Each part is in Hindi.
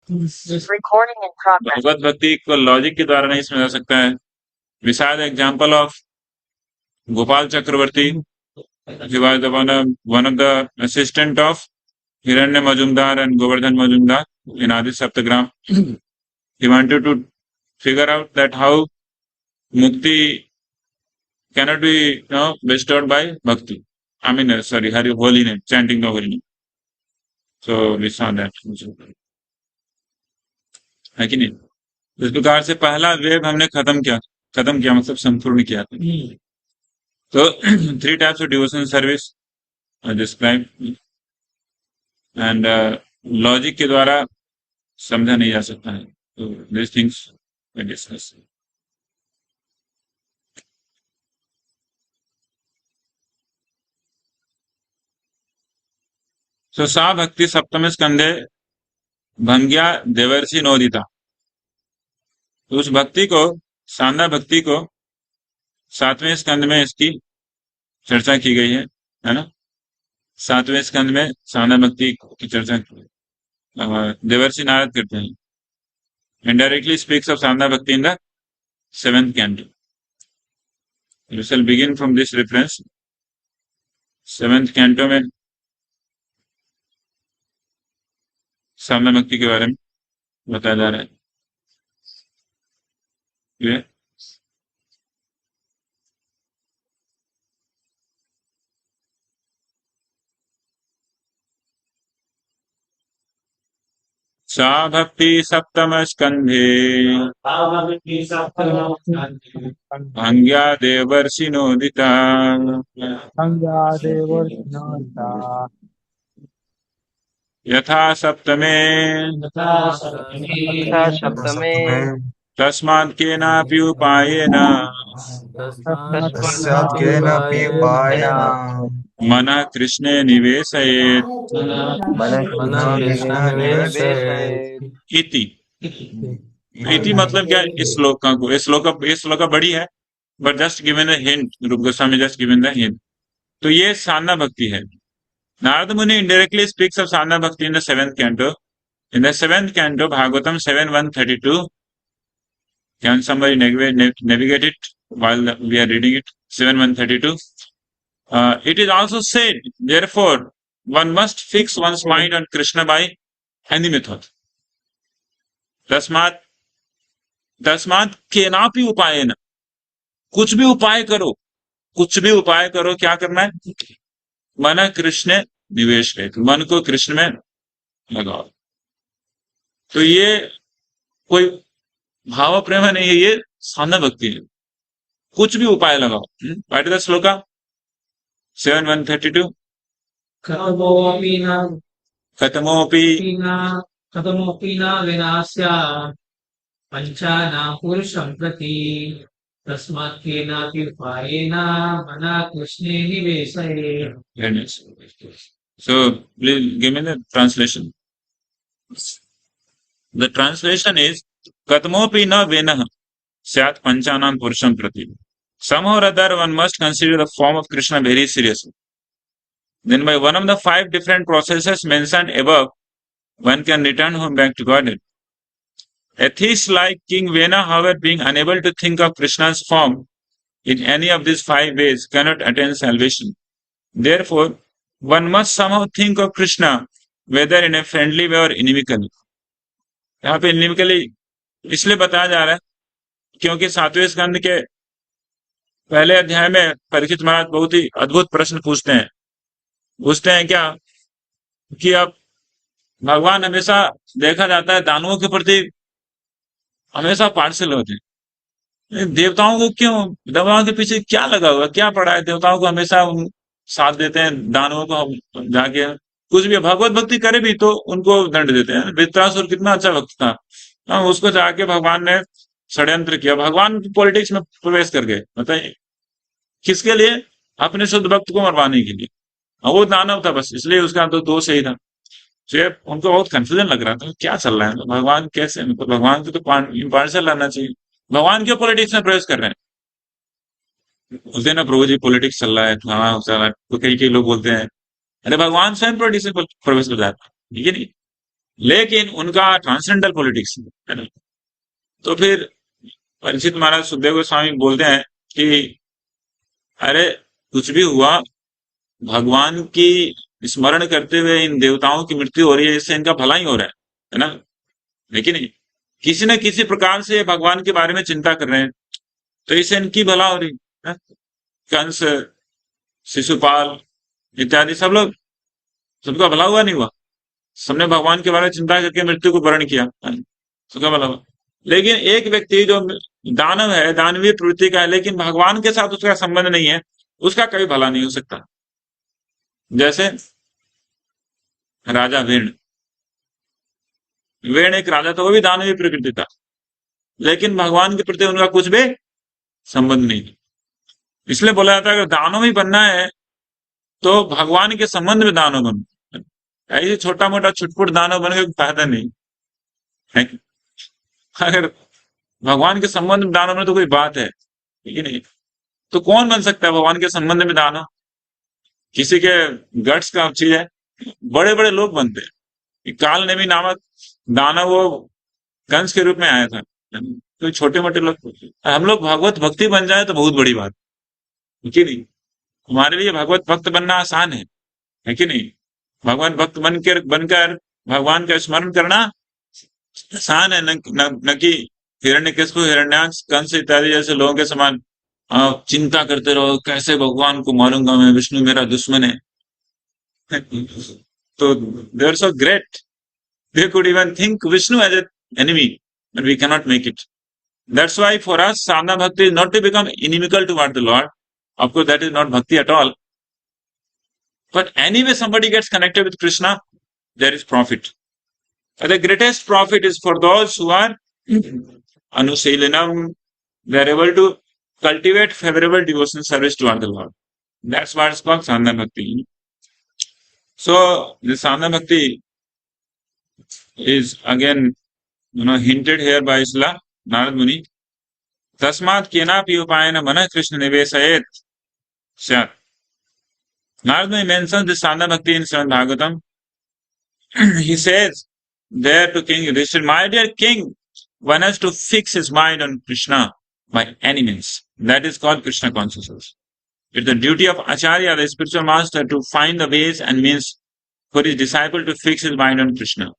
Recording in progress. भगवत भक्ति को लॉजिक के द्वारा नहीं समझा सकता है। Beside the example of Gopal Chakravarti, he was one of the assistant of Hiranya Majumdar and Govardhan Majumdar in Adi Saptagram. He wanted to figure out that how mukti cannot be bestowed by bhakti. I mean, sorry, Hari holy name, chanting the holy name. So we saw that. है कि नहीं? इस प्रकार से पहला वेव हमने खत्म किया मतलब संपूर्ण किया था। So 3 types of devotional service are described and logic के द्वारा समझा नहीं जा सकता है। तो these things we discuss. So सा भक्ति सप्तम स्कंदे भंग्या देवर्षि नोदिता। तो उस भक्ति को, शानदार भक्ति को 7वें स्कंद में इसकी चर्चा की गई है ना? 7वें स्कंद में शानदार भक्ति की चर्चा देवर्षि नारद करते हैं। Indirectly speaks of शानदार भक्ति in the 7th canto. You shall begin from this reference. 7th canto में शानदार भक्ति के बारे में बताया जा रहा है। ये सा भक्ति सप्तम स्कंधे भंग्या देवर्षि नोदिता यथा सप्तमे तथा सप्तमे तस्मात् केनापि उपायेन तस्मात् केनापि उपायेन मनः कृष्णे निवेशयेत् मनः कृष्णे निवेशयेत्। इति। इति मतलब क्या? इस श्लोक बड़ी है, but just given the hint, Rupa Goswami just given the hint. तो ये साधना भक्ति है। नारद मुनि indirectly speaks of sadhana bhakti in the 7th canto. In the 7th canto, Bhagavatam 7:132. Can somebody navigate it while we are reading it? 7:132. It is also said, therefore, one must fix one's mind on Krishna by any method. तस्मात् केनापि उपायेन, कुछ भी उपाय करो, क्या करना है? मन कृष्ण निवेश है, मन को कृष्ण में लगाओ। तो ये कोई भाव प्रेम नहीं है, ये साधना भक्ति है। कुछ भी उपाय लगाओ। What is the shloka? 7:132। कथमोपि न विनाश्या पंचानां पुरुषं प्रति तस्मात् केनापि उपायेन मनः कृष्णे निवेशयेत्। So please give me the translation. The translation is Katmopi na venah syat panchanam purusham prati. Somehow or other one must consider the form of Krishna very seriously. Then by one of the 5 different processes mentioned above, one can return home back to Godhead. Atheists like King Vena, however, being unable to think of Krishna's form in any of these 5 ways, cannot attain salvation. Therefore, one must somehow think of Krishna, whether in a friendly way or inimically. यहाँ पे inimically इसलिए बताया जा रहा है क्योंकि 7वें स्कंद के पहले अध्याय में परीक्षित महाराज बहुत ही अद्भुत प्रश्न पूछते हैं क्या कि अब भगवान हमेशा देखा जाता है दानवों के प्रति हमेशा पार्शियल होते हैं, देवताओं को क्यों, देवताओं के पीछे क्या लगा हुआ, क्या पड़ा है? देवताओं को हमेशा साथ देते हैं, दानवों को हम जाके कुछ भी भगवत भक्ति करे भी तो उनको दंड देते हैं। वृत्रासुर कितना अच्छा भक्त था, उसको जाके भगवान ने षड्यंत्र किया, भगवान पॉलिटिक्स में प्रवेश कर गए। बताइए किसके लिए? अपने शुद्ध भक्त को मरवाने के लिए। वो दानव था बस, इसलिए उसका तो दोष यही था। तो उनको बहुत कंफ्यूजन लग रहा था, क्या चल रहा है, भगवान कैसे, मतलब भगवान को तो पार्शियल रहना चाहिए, भगवान क्यों पॉलिटिक्स में प्रवेश कर रहे हैं? बोलते हैं ना प्रभु जी पॉलिटिक्स चल रहा है, हाँ चल रहा है। तो कई लोग बोलते हैं अरे भगवान स्वयं पॉलिटिक्स में प्रवेश कर जाता है, ठीक है नहीं? लेकिन उनका ट्रांसेंडेंटल पॉलिटिक्स है ना। तो फिर परीक्षित महाराज सुखदेव गोस्वामी बोलते हैं कि अरे कुछ भी हुआ, भगवान की स्मरण करते हुए इन देवताओं की मृत्यु हो रही है, इससे इनका भला ही हो रहा है ना। लेकिन किसी न किसी प्रकार से ये भगवान के बारे में चिंता कर रहे हैं, तो इससे इनकी भला हो रही है। कंस, शिशुपाल इत्यादि सब लोग, सबका भला हुआ नहीं हुआ? सबने भगवान के बारे में चिंता करके मृत्यु को वर्ण किया, सबका भला हुआ। लेकिन एक व्यक्ति जो दानव है, दानवीय प्रवृत्ति का है, लेकिन भगवान के साथ उसका संबंध नहीं है, उसका कभी भला नहीं हो सकता। जैसे राजा वेण, वेण एक राजा था, वो भी दानवीय प्रकृति था, लेकिन भगवान के प्रति उनका कुछ भी संबंध नहीं। इसलिए बोला जाता है अगर दानव ही बनना है तो भगवान के संबंध में दानव बनो। ऐसे छोटा मोटा छुटपुट दानव बनने का फायदा नहीं है। अगर भगवान के संबंध में दानव में तो कोई बात है कि नहीं? तो कौन बन सकता है भगवान के संबंध में दानव? किसी के गट्स का चीज है, बड़े बड़े लोग बनते हैं। काल नेमी नामक दानव वो कंस के रूप में आया था, तो छोटे मोटे लोग। हम लोग भगवत भक्ति बन जाए तो बहुत बड़ी बात है कि नहीं? हमारे लिए भगवत भक्त बनना आसान है कि नहीं? भगवान भक्त बनकर भगवान का स्मरण करना आसान है, न कि हिरण्यकशिपु, हिरण्याक्ष, कंस इत्यादि जैसे लोगों के समान आप चिंता करते रहो कैसे भगवान को मारूंगा मैं, विष्णु मेरा दुश्मन है। तो they are so great, they could even think Vishnu as an enemy, but we cannot make it. That's why for us, sadhana bhakti is not to become inimical toward the Lord. Of course, that is not bhakti at all. But anyway, somebody gets connected with Krishna, there is profit. And the greatest profit is for those who are anusilanam. They are able to cultivate favorable devotional service toward the Lord. That's what is called sadhana bhakti. So, the sadhana bhakti is again hinted here by Isla Narad Muni. Tasmat kenapi upayena mana Krishna nivesayet syat. Narad Muni mentions the sadhana bhakti in Srimad Bhagavatam. He says there to King Yudhishthira, my dear king, one has to fix his mind on Krishna by any means. That is called Krishna consciousness. It's the duty of Acharya, the spiritual master, to find the ways and means for his disciple to fix his mind on Krishna.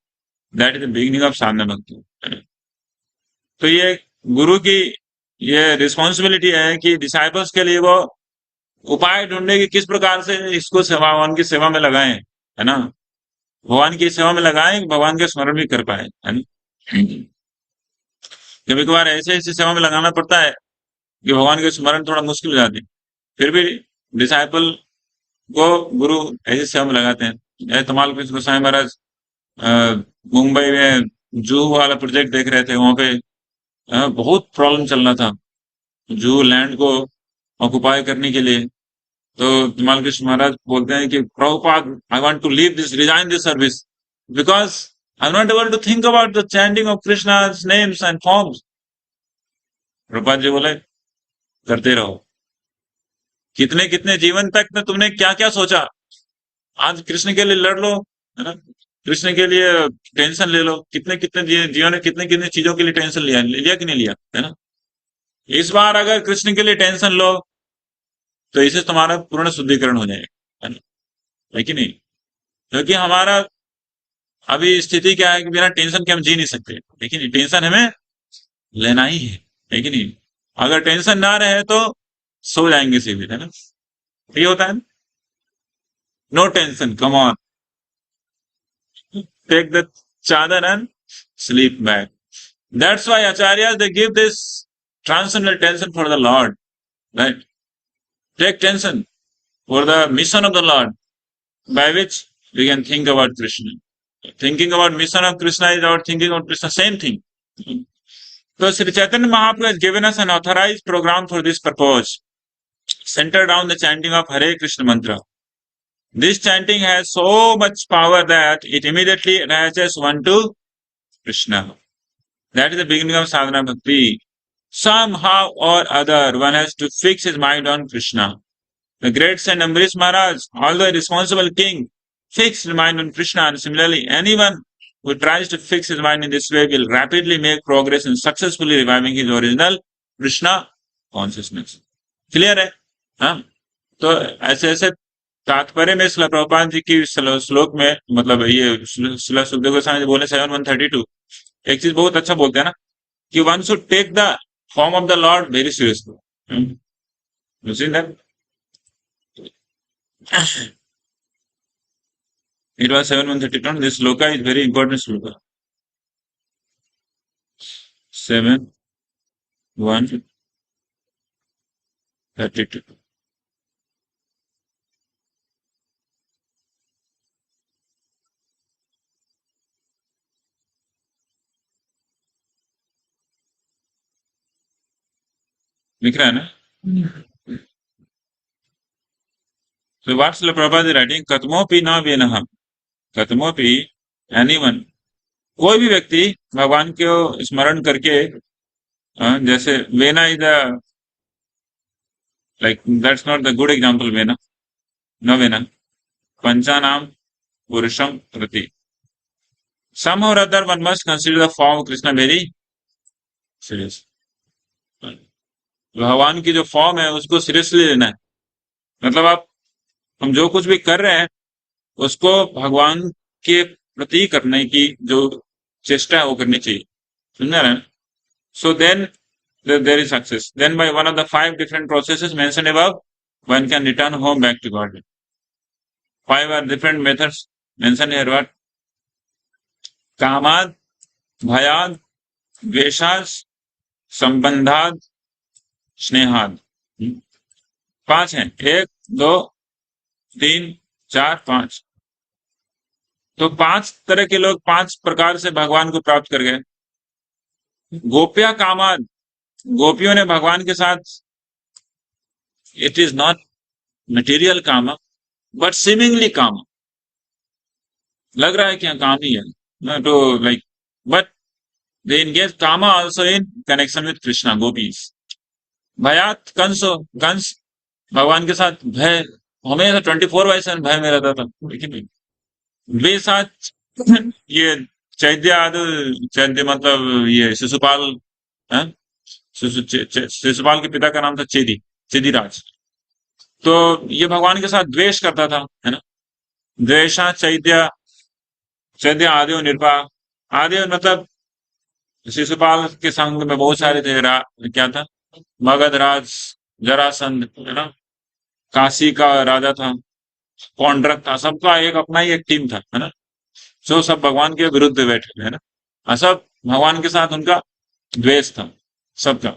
That is the beginning of sadhana bhakti. तो ये गुरु की ये रिस्पॉन्सिबिलिटी है कि डिसाइपल्स के लिए वो उपाय ढूंढे कि किस प्रकार से इसको भगवान की सेवा में लगाएं, है ना? भगवान की सेवा में लगाएं, भगवान के स्मरण भी कर पाए, है ना? कभी कभार ऐसे ऐसी सेवा में लगाना पड़ता है कि भगवान के स्मरण थोड़ा मुश्किल हो जाती है, फिर भी डिसाइपल को गुरु ऐसी सेवा में लगाते हैं। तमाल कृष्ण गोस्वामी महाराज मुंबई में जू वाला प्रोजेक्ट देख रहे थे, वहां पे बहुत प्रॉब्लम चल रहा था जू लैंड को ऑक्युपाई करने के लिए। तो तमाल कृष्ण महाराज बोलते हैं कि Prabhupada, I want to leave this, resign this service, because I am not able to think about the chanting of Krishna's names and forms. Prabhupada ji बोले करते रहो, कितने कितने जीवन तक में तुमने क्या क्या सोचा, आज कृष्ण के लिए लड़ लो, है ना? कृष्ण के लिए टेंशन ले लो, कितने कितने जीवन ने कितने कितने चीजों के लिए टेंशन लिया कि नहीं लिया, है ना? इस बार अगर कृष्ण के लिए टेंशन लो तो इससे तुम्हारा पूर्ण शुद्धिकरण हो जाएगा, है ना? है कि नहीं? क्योंकि हमारा अभी स्थिति क्या है कि बिना टेंशन के हम जी नहीं सकते, लेकिन टेंशन हमें लेना ही है कि नहीं? अगर टेंशन ना रहे तो सो जाएंगे सीधे, है ना? ये होता है, no tension, come on, take the chadar and sleep back. That's why acharyas, they give this transcendental tension for the Lord, right? Take tension for the mission of the Lord, by which we can think about Krishna. Thinking about mission of Krishna is our thinking about Krishna, same thing. So Sri Chaitanya Mahaprabhu has given us an authorized program for this purpose, centered around the chanting of Hare Krishna mantra. This chanting has so much power that it immediately attaches one to Krishna. That is the beginning of sadhana bhakti. Somehow or other, one has to fix his mind on Krishna. The great Saint Ambarish Maharaj, although a responsible king, fixed his mind on Krishna. And similarly, anyone who tries to fix his mind in this way will rapidly make progress in successfully reviving his original Krishna consciousness. Clear है? हाँ, तो ऐसे ऐसे तात्पर्य में श्रील प्रभुपाद जी की श्लोक में, मतलब ये श्रील सुखदेव गोस्वामी जी बोले 7:132, एक चीज बहुत अच्छा बोलते हैं ना, कि one should take the form of the lord very seriously. You see that? It was 7:132. This sloka is very important sloka. 7:132. लिख रहा है ना? So what Srila Prabhupada is writing, Katmopi na venaham. Katmopi, anyone, कोई भी व्यक्ति भगवान को स्मरण करके, जैसे vena is the like that's not the good example. Vena न वेना पंचानाम पुरुषम प्रति. somehow or other one must consider the form of Krishna very serious. भगवान की जो फॉर्म है उसको सीरियसली लेना है. मतलब हम जो कुछ भी कर रहे हैं उसको भगवान के प्रति करने की जो चेष्टा है वो करनी चाहिए. समझा रहे हैं? So then there is success. Then by one of the 5 different processes mentioned above, one can return home back to God. 5 are different methods mentioned here. What? कामाद, भयाद, द्वेषाद, संबंधाद, स्नेहाद. 5 हैं. 1, 2, 3, 4, 5. तो 5 तरह के लोग 5 प्रकार से भगवान को प्राप्त कर गए. गोप्या कामाद, गोपियों ने भगवान के साथ, it is not material kama but seemingly kama, लग रहा है कि हाँ काम ही है, तो like, but they engage kama also in connection with Krishna gopis. भयात, कंस भगवान के साथ भय, हमेशा 24/7 भय में रहता था. लेकिन द्वेषात, ये चैद्य मतलब ये शिशुपाल, शिशुपाल के पिता का नाम था चेदीराज. तो ये भगवान के साथ द्वेष करता था, है ना. द्वेषा चैद्य आदि निरपा. आदि मतलब शिशुपाल के संग में बहुत सारे थे. क्या था? मगधराज, जरासंध, है ना, काशी का राजा था, पौंड्रक था. सबका एक अपना ही एक टीम था, है ना. जो सब भगवान के विरुद्ध बैठे, है ना. सब भगवान के साथ उनका द्वेष था सबका.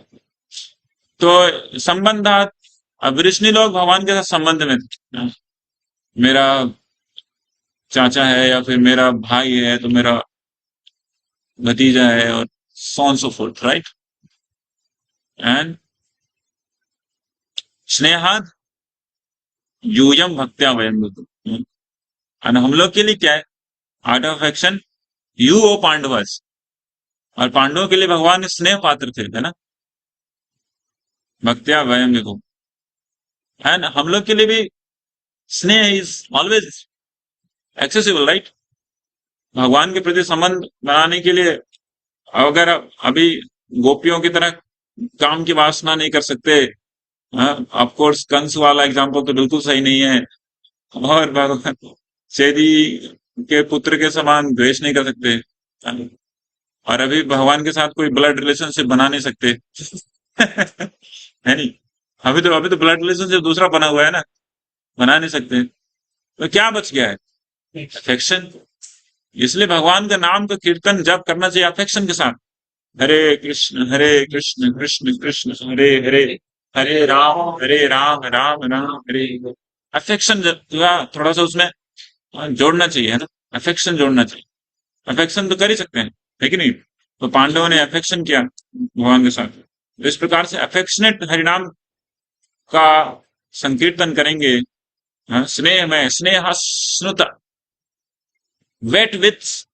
तो संबंधात, अब वृष्णि लोग भगवान के साथ संबंध में थे. मेरा चाचा है या फिर मेरा भाई है तो मेरा भतीजा है, और so on so forth, right? And स्नेहाद, यूयम भक्त्या वयम. और हम लोग के लिए क्या है? आउट ऑफ एक्शन यू ओ पांडवस. और पांडवों के लिए भगवान स्नेह पात्र थे, है ना. भक्त्या वयम देखो. एंड हम लोग के लिए भी स्नेह इज ऑलवेज एक्सेसिबल, राइट. भगवान के प्रति संबंध बनाने के लिए अगर अभी गोपियों की तरह काम की वासना नहीं कर सकते, ऑफ कोर्स कंस वाला एग्जांपल तो बिल्कुल सही नहीं है, और भगवान चेदी के पुत्र के समान द्वेष नहीं कर सकते, और अभी भगवान के साथ कोई ब्लड रिलेशनशिप बना नहीं सकते. है नहीं. अभी तो ब्लड रिलेशनशिप दूसरा बना हुआ है ना, बना नहीं सकते. तो क्या बच गया है? अफेक्शन. इसलिए भगवान का नाम का कीर्तन जब करना चाहिए अफेक्शन के साथ. हरे कृष्ण कृष्ण कृष्ण हरे हरे, हरे राम राम राम हरे. अफेक्शन थोड़ा सा उसमें जोड़ना चाहिए, है ना. अफेक्शन जोड़ना चाहिए. अफेक्शन तो कर ही सकते हैं, लेकिन नहीं. तो पांडवों ने अफेक्शन किया भगवान के साथ. तो इस प्रकार से अफेक्शनेट हरिनाम का संकीर्तन करेंगे. स्नेह में स्नेह स्नुता, wet with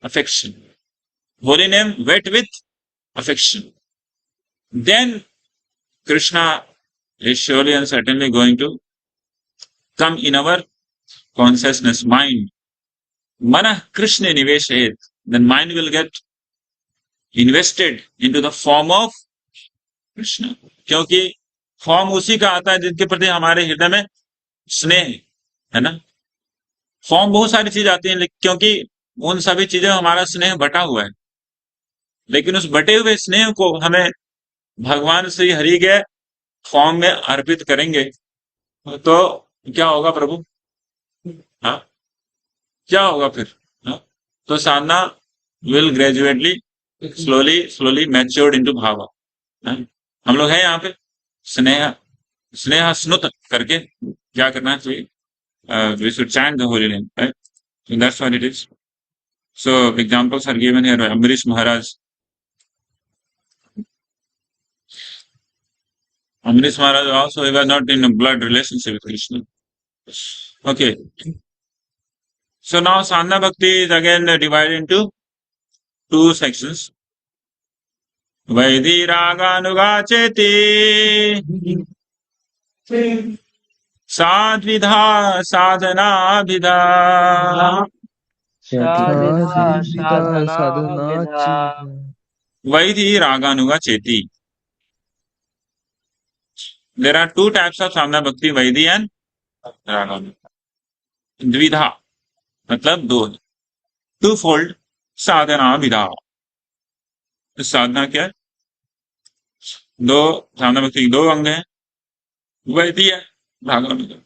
affection. Holy name wet with affection. Then Krishna is surely and certainly going to come in our consciousness, mind. Manah Krishna niveshet, then mind will get invested into the form of Krishna. क्योंकि फॉर्म उसी का आता है जिनके प्रति हमारे हृदय में स्नेह है ना. फॉर्म बहुत सारी चीज आती है क्योंकि उन सभी चीजों में हमारा स्नेह बटा हुआ है, लेकिन उस बटे हुए स्नेह को हमें भगवान श्री हरि के फॉर्म में अर्पित करेंगे तो क्या होगा प्रभु? हाँ, क्या होगा फिर? हाँ, तो साधना विल ग्रेजुएटली स्लोली मैच्योर्ड इनटू भावा. हम लोग हैं यहाँ पे स्नेह स्नेह स्नुत करके क्या करना चाहिए? We should chant the holy name, right? So that's what it is. So examples are given here by Ambarish Maharaj. Ambarish Maharaj also, he was not in a blood relationship with Krishna. Okay. So now Sadhana Bhakti is again divided into two sections. Vaidhi Raganuga Cheti Sadvidha Sadhana Vidha. Vaidhi Raganuga Cheti. There are two types of Sadhana Bhakti, Vaidhi and Raganuga. Dvidha मतलब दो, टू फोल्ड साधना विधा. साधना क्या है? दो साधना भक्ति दो अंग है, वैधि है, रागानुगा.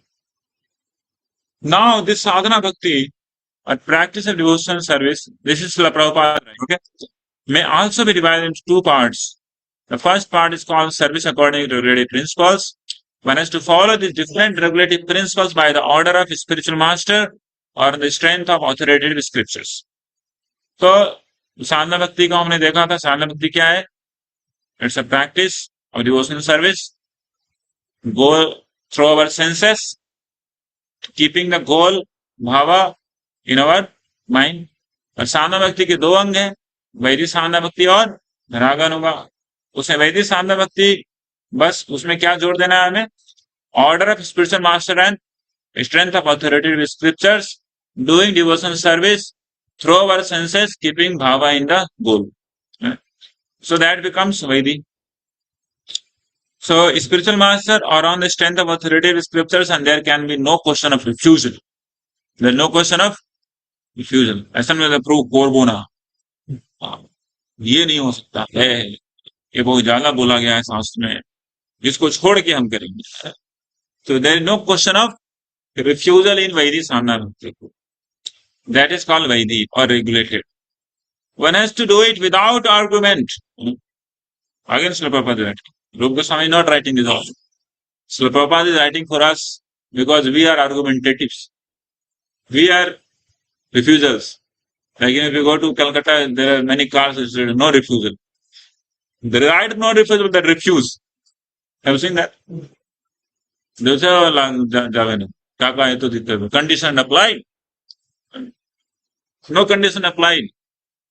Now this sadhana bhakti or practice of devotional service, this is Srila Prabhupada, okay, may also be divided into two parts. The first part is called service according to regulative principles. One has to follow these different regulative principles by the order of spiritual master or the strength of authoritative scriptures. तो साधना भक्ति को हमने देखा था. साधना भक्ति क्या है? It's a practice of devotional service. Go through our senses, keeping the goal bhava in our mind. और साधना भक्ति के दो अंग हैं, वैदिक साधना भक्ति और रागानुगा. उसमें वैदिक साधना भक्ति बस उसमें क्या जोड़ देना है हमें? Order of spiritual master and strength of authoritative scriptures, doing devotional service through our senses, keeping bhava in the goal. So that becomes Vaidhi. So spiritual master are on the strength of authoritative scriptures and there can be no question of refusal. There is no question of refusal. ऐसा नहीं prove corbo ना, ये नहीं हो सकता है, ये बहुत ज्यादा बोला गया है शास्त्र में, इसको छोड़ के हम करेंगे. So there is no question of refusal in Vaidhi sadhana bhakti. That is called Vaidhi or regulated. One has to do it without argument. Again, Srila Prabhupada is writing. Rupa Goswami is not writing this also. Srila Prabhupada is writing for us because we are argumentatives. We are refusals. Like if you go to Calcutta, there are many cars, there is no refusal. The right no refusal, that refuse. Have you seen that? Condition applied. No condition applied.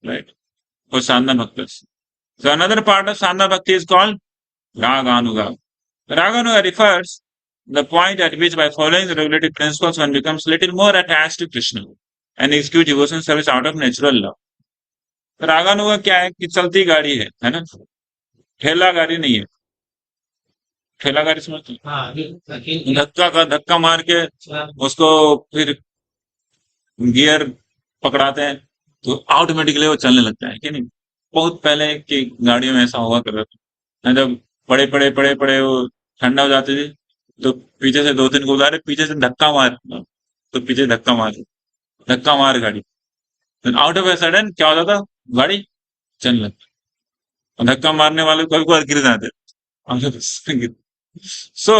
Right? For sadhana bhaktas. So another part of sadhana bhakti is called Raganuga. Raganuga refers the point at which by following the regulative principles one becomes little more attached to Krishna and execute devotional service out of natural love. रागानुगा क्या है कि चलती गाड़ी है ना, ठेला गाड़ी नहीं है. ठेला गाड़ी समझते हैं, धक्का मार के उसको फिर गियर पकड़ाते हैं तो ऑटोमेटिकली वो चलने लगता है कि नहीं. बहुत पहले की गाड़ियों में ऐसा हुआ करता था, जब पड़े वो ठंडा हो जाती थी तो पीछे से दो तीन को उतारे, पीछे से धक्का मार, तो पीछे धक्का मार गाड़ी, आउट ऑफ ए सडन क्या होता था, गाड़ी चलने लगती. धक्का मारने वाले कभी कभी गिर जाते. सो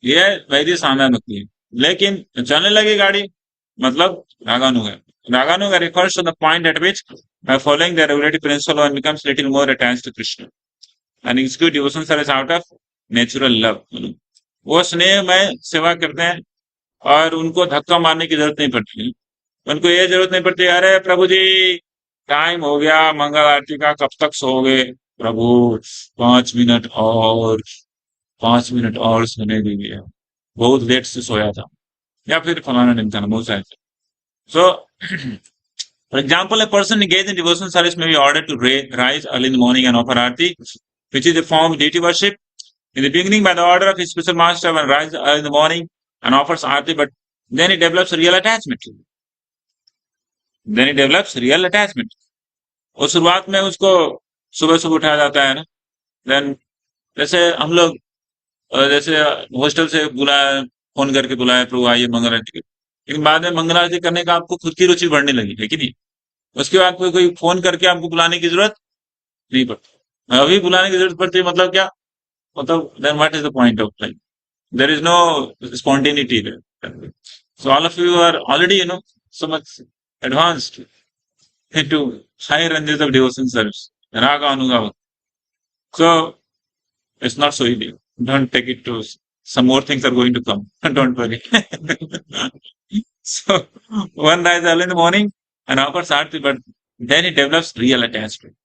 ये वैदिक साधना भक्ति है, लेकिन चलने लगी गाड़ी मतलब रागानुगा. Raganuga refers to the point at which by following the regulative principle one becomes little more attached to Krishna and execute devotional service out of natural love. वो स्नेह में सेवा करते हैं और उनको धक्का मारने की जरूरत नहीं पड़ती. उनको ये जरूरत नहीं पड़ती अरे प्रभु जी टाइम हो गया मंगल आरती का, कब तक सोओगे प्रभु, 5 मिनट और सोने दीजिए, बहुत लेट से सोया था, या फिर फलाना दिन था, बहुत सारे. सो For example, a person engaged in devotional service may be ordered to rise early in the morning and offer arati, which is a form of deity worship. In the beginning, by the order of his spiritual master, one rises early in the morning and offers arati, but then he develops a real attachment. Then he develops real attachment. और शुरुआत में उसको सुबह सुबह उठाया जाता है ना, देन जैसे हम लोग जैसे हॉस्टल से बुलाया, फोन करके बुलाया, प्रभु आइए मंगल आरती के, लेकिन बाद में मंगल आरती करने का आपको खुद की रुचि बढ़ने लगी है कि नहीं? उसके बाद कोई फोन करके आपको बुलाने की जरूरत नहीं पड़ती, अभी बुलाने की जरूरत पड़ती है, मतलब क्या मतलब, then what is the point of life? There is no spontaneity there. So all of you are already, so much advanced into higher ranges of devotion service. Raga Anuga. So it's not so easy. Don't take it to some more things are going to come. Don't worry. So one rises early in the morning and offers arti, but then he develops real attachment.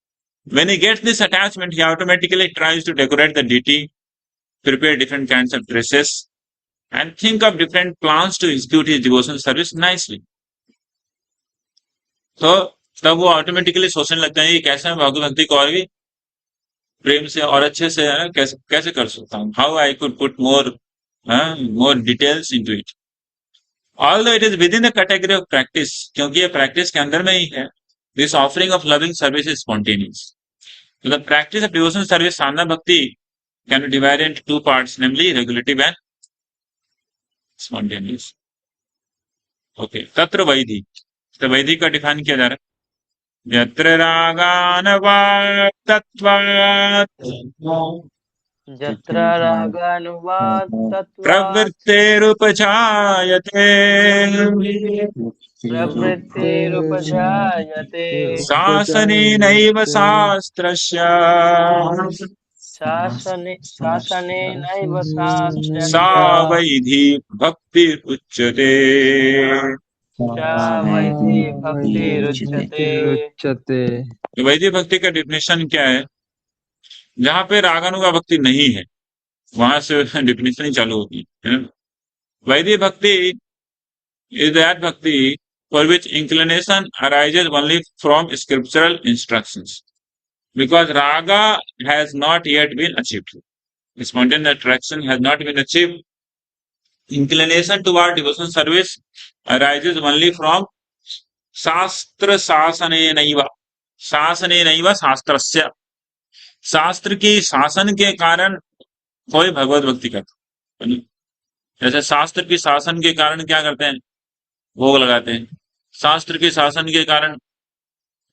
When he gets this attachment, he automatically tries to decorate the deity, prepare different kinds of dresses, and think of different plans to execute his devotional service nicely. तो तब वो ऑटोमेटिकली सोचने लगता है, ये कैसे मैं भगवत भक्ति को और भी प्रेम से और अच्छे से कैसे कैसे कर सकता हूँ, how I could put more details into it, although it is with in the category of practice, क्योंकि ये प्रैक्टिस के अंदर में ही है. This offering of loving service is spontaneous. So the practice of devotional service, sadhana bhakti, can be divided into two parts, namely regulative and spontaneous. Okay. तत्र वैधि. तो वैधि का डिफाइन किया जा रहा है. यत्र रागानवात्तत्वात् यत्र रागानुवात्तत्वात् प्रवृत्तेरुपजायते प्रवृत्तिरुपजायते शासनेनैव शास्त्रस्य शासनेनैव शास्त्रस्य सा वैधि भक्तिरुच्यते. सा वैधि भक्तिरुच्यते. वैदिक भक्ति का डिफिनेशन क्या है? जहां पे रागानुगा भक्ति नहीं है वहां से डिफिनेशन ही चालू होगी है ना. Vaidhi bhakti is that bhakti for which inclination arises only from scriptural instructions, because raga has not yet been achieved, spontaneous attraction has not been achieved, inclination toward devotional service arises only from शास्त्र शासनेनैव. शासनेनैव शास्त्रस्य, शास्त्र की शासन के कारण कोई भगवत भक्ति करता. जैसे शास्त्र की शासन के कारण क्या करते हैं? भोग लगाते हैं. शास्त्र के शासन के कारण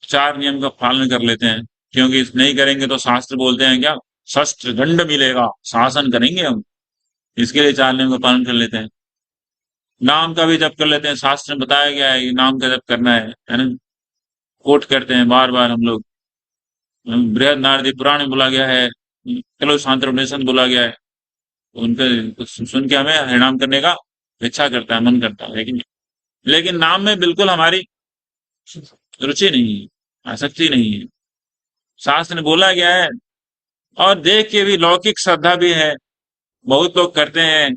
4 नियम का पालन कर लेते हैं, क्योंकि नहीं करेंगे तो शास्त्र बोलते हैं क्या, शस्त्र दंड मिलेगा, शासन करेंगे हम, इसके लिए 4 नियम का पालन कर लेते हैं. नाम का भी जप कर लेते हैं, शास्त्र में बताया गया है नाम का जप करना है ना. कोट करते हैं बार बार हम लोग, बृहद नारदी पुराण में बोला गया है, कलो शांतोपनिषद बोला गया है. उनके सुन के हमें हरिनाम करने का इच्छा करता है, मन करता है, लेकिन नाम में बिल्कुल हमारी रुचि नहीं है, आसक्ति नहीं है. शास्त्र ने बोला गया है और देख के भी लौकिक श्रद्धा भी है, बहुत लोग करते हैं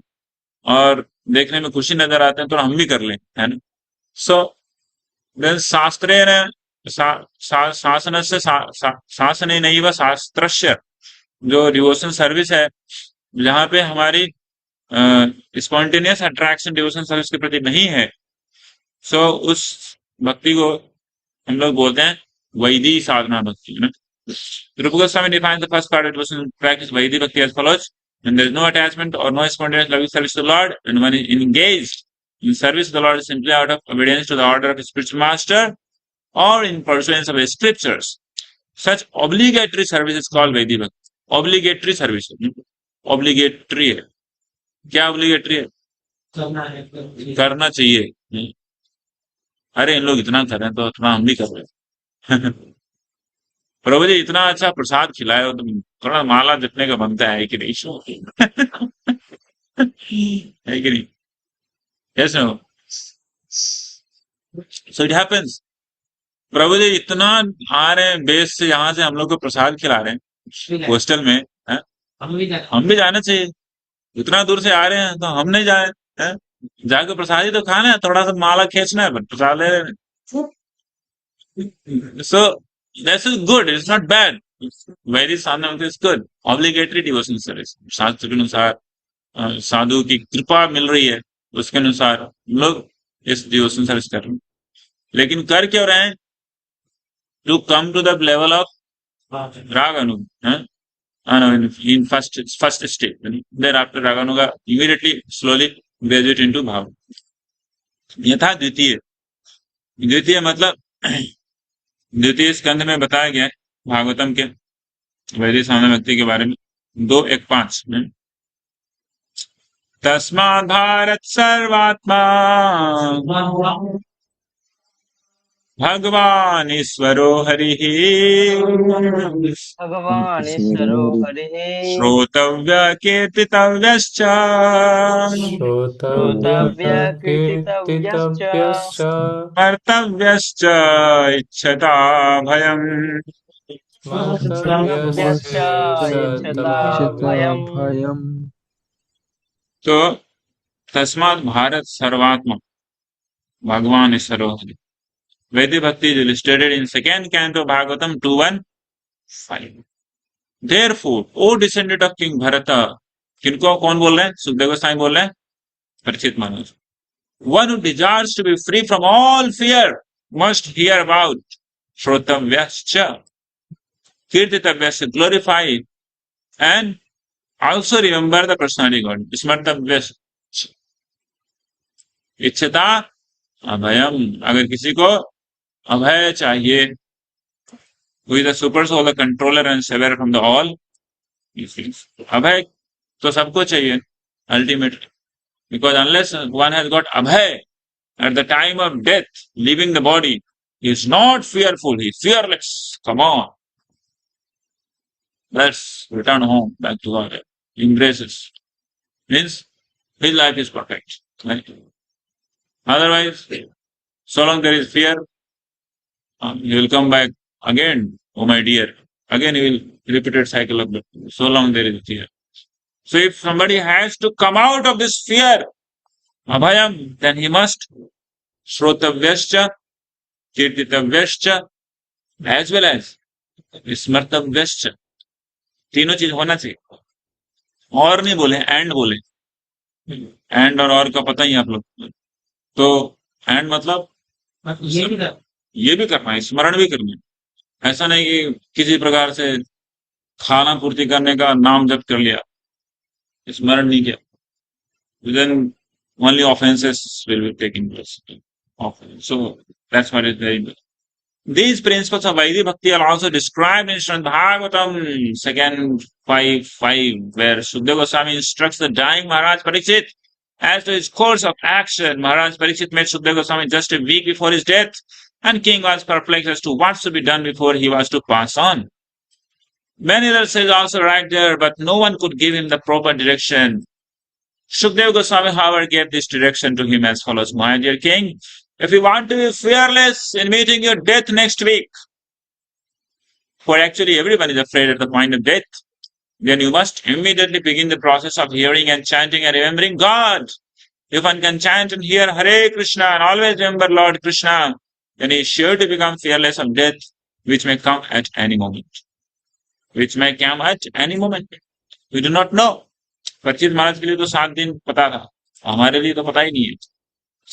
और देखने में खुशी नजर आते हैं, तो हम भी कर लें, है ना. सो शास्त्रेण शासन से शासने नहीं व शास्त्रस्य, जो डिवोशन सर्विस है जहाँ पे हमारी स्पॉन्टेनियस अट्रैक्शन डिवोशन सर्विस के प्रति नहीं है, सो उस भक्ति को हम लोग बोलते हैं वैदी साधना भक्ति, है ना. Rupa Goswami defines the first part of devotional practice Vaidhi Bhakti as follows: when there is no attachment or no spontaneous loving service to the Lord, and when engaged in service to the Lord simply out of obedience to the order of his spiritual master or in pursuance of his scriptures, such obligatory service is called Vaidhi Bhakti. Obligatory service, obligatory है. क्या obligatory है? करना चाहिए. अरे इन लोग इतना कर रहे हैं तो थोड़ा हम भी कर रहे हैं. प्रभु जी इतना अच्छा प्रसाद खिलाए हो, तुम थोड़ा माला जपने का बनता है कि नहीं? है कि नहीं? Yes, no. So it happens. प्रभु जी इतना आ रहे हैं बेस से, यहाँ से हम लोग को प्रसाद खिला रहे हैं हॉस्टल में, है? हम भी जाना चाहिए. इतना दूर से आ रहे हैं तो हम नहीं जाए, जाके प्रसाद ही तो खाना है, थोड़ा सा माला खींचना है, प्रसाद ले रहे हैं. So this is good. It's not bad. Very sadhana is good. Obligatory devotion service. शास्त्र के अनुसार साधु की कृपा मिल रही है, उसके अनुसार हम लोग इस डिवोशन सर्विस कर रहे हैं. लेकिन कर क्यों रहे हैं? To come to the level of raganuga in first state. Thereafter raganuga immediately slowly graduate into bhav. यथा द्वितीय मतलब द्वितीय स्कंध में बताया गया है भागवतम के वैदिक साधना भक्ति के बारे में 2:1-5 में. तस्माद् भारत सर्वात्मा भगवान ईश्वरो हरिः भगवान ईश्वरो हरिः श्रोतव्य कीर्तितव्यश्च श्रोतव्य कीर्तितव्यश्च कर्तव्यश्च इच्छता भयम्. कर्तव्यश्च इच्छता भयम्. तो तस्मात् भारत सर्वात्मा भगवान ईश्वरो हरिः. Vedic Bhakti is stated in second canto Bhagavatam 2:1-5. Therefore, O descendant of King Bharata, किनको कौन बोल रहे हैं? सुखदेव गोस्वामी बोल रहे हैं, परीक्षित महाराज. One who desires to be free from all fear must hear about Shrotavyascha, Kirtitavyascha, glorify and also remember the personality God. Smartavyascha. इच्छता अभयम. अगर किसी को अभय चाहिए, who is the super soul, the controller and savior from the all, अभय तो सबको चाहिए ultimately, because unless one has got abhay at the time of death, leaving the body, he is not fearful, he is fearless. Come on, let's return home, back to God. Embraces means his life is perfect, right? Otherwise, so long there is fear, he will come back again, oh my dear. Again he will repeated cycle of death. So long there is fear. So if somebody has to come out of this fear, abhayam, then he must shrotavyascha, kirtitavyascha, as well as स्मर्तव्यश्च. तीनों चीज होना चाहिए. और नहीं बोले, एंड बोले. एंड और का पता ही आप लोग. तो एंड मतलब ये भी करना है, स्मरण भी करना है. ऐसा नहीं कि किसी प्रकार से खाना पूर्ति करने का नाम जप कर लिया, स्मरण नहीं किया, then only offenses will be taking place. So that's what is very good. These principles of Vaidhi Bhakti are also described in Srimad Bhagavatam 2:5-5, where Sukadeva Goswami instructs the dying Maharaj Parikshit as to his course of action. Maharaj Parikshit met Sukadeva Goswami just a week before his death, and king was perplexed as to what should be done before he was to pass on. Many others is also right there, but no one could give him the proper direction. Sukadeva Goswami, however, gave this direction to him as follows: My dear king, if you want to be fearless in meeting your death next week, for actually everyone is afraid at the point of death, then you must immediately begin the process of hearing and chanting and remembering God. If one can chant and hear Hare Krishna and always remember Lord Krishna, then he is sure to become fearless of death, which may come at any moment. Which may come at any moment. We do not know. पच्चीस महाराज के लिए तो 7 दिन पता था, हमारे लिए तो पता ही नहीं है.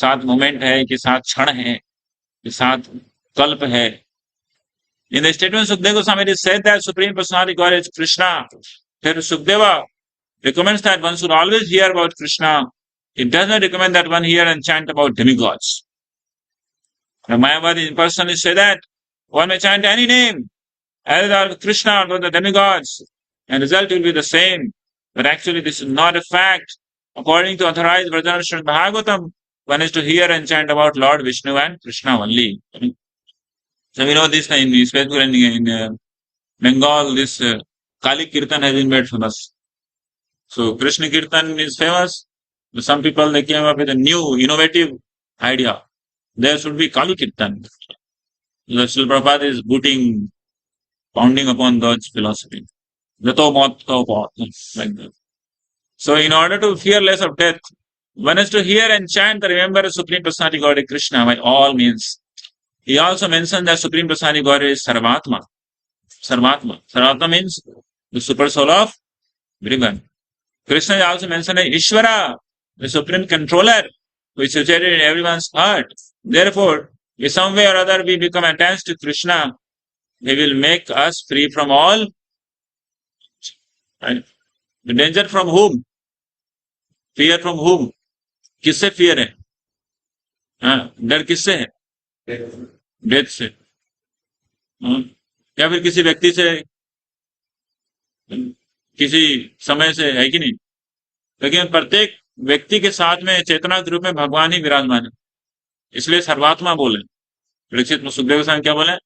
7 मोमेंट है कि 7 क्षण है कि 7 कल्प है. In the statement Sukadeva Goswami it is said that Supreme Personality God is Krishna. Here Sukadeva recommends that one should always hear about Krishna. It does not recommend that one hear and chant about demigods. The Mayavadi personally say that one may chant any name, either Krishna or the demigods, and result will be the same. But actually this is not a fact. According to authorized version of Srimad Bhagavatam, one is to hear and chant about Lord Vishnu and Krishna only. So we know this in Bengal, this Kali Kirtan has been made famous. So Krishna Kirtan is famous. Some people, they came up with a new, innovative idea. There should be Kali Kirtan. Srila Prabhupada is pounding upon God's philosophy. Jato mat tau pat, like that. So in order to fear less of death, one is to hear and chant the remember the Supreme Personality God Krishna by all means. He also mentioned that Supreme Personality Godhead is Sarvatma. Sarvatma means the super soul of everyone. Krishna is also mentioned as Ishvara, the supreme controller, who is situated in everyone's heart. Therefore, if some way or other we become attached to Krishna, he will make us free from all. Right? The danger from whom? Fear from whom? किससे fear है? हाँ, डर किससे है? डेथ से, हाँ? या फिर किसी व्यक्ति से, किसी समय से, है कि नहीं? लेकिन प्रत्येक व्यक्ति के साथ में चेतना के रूप में भगवान ही विराजमान है, इसलिए सर्वात्मा बोले। परीक्षित में सुखदेव गोस्वामी क्या बोले?